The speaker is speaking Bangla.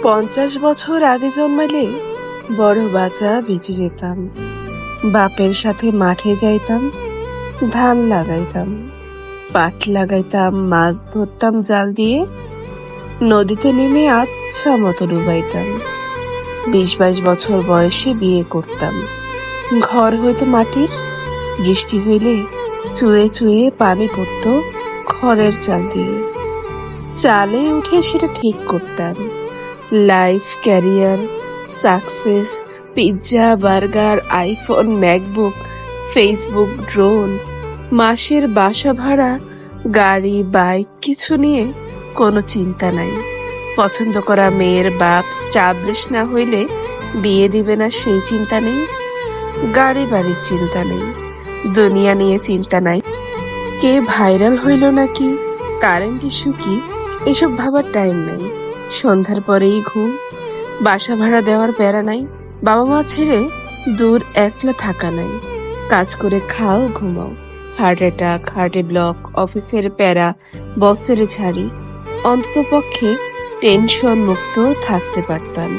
50 বছর আগে জন্মালে বড় বাঁচা বেঁচে যেতাম। বাপের সাথে মাঠে যাইতাম, ধান লাগাইতাম, পাট লাগাইতাম, মাছ ধরতাম জাল দিয়ে, নদীতে নেমে আচ্ছা মতো ডুবাইতাম। 20-22 বছর বয়সে বিয়ে করতাম। ঘর হইতো মাটির, বৃষ্টি হইলে চুয়ে চুয়ে পানি পড়তো খড়ের চাল দিয়ে। চালে উঠে সেটা ঠিক করতাম। Life, career, success, pizza, burger, iPhone, MacBook, Facebook, drone, মাসের বাসা ভাড়া, গাড়ি, বাইক, কিছু নিয়ে কোনো চিন্তা নাই। পছন্দ করা মেয়ের বাপ স্টাবলিশ না হইলে বিয়ে দিবে না সেই চিন্তা নেই। গাড়ি বাড়ির চিন্তা নেই, দুনিয়া নিয়ে চিন্তা নাই। কে ভাইরাল হইল নাকি, কারেন্ট ইস্যু কি, এসব ভাবার টাইম নাই। সন্ধ্যার পরেই ঘুম। বাসা ভাড়া দেওয়ার প্যারা নাই। বাবা মা ছেড়ে দূর একলা থাকা নাই। কাজ করে খাও, ঘুমাও। হার্ট অ্যাটাক, হার্টে ব্লক, অফিসের প্যারা, বসের ঝাড়ি, অন্তত পক্ষে টেনশন মুক্ত থাকতে পারতাম।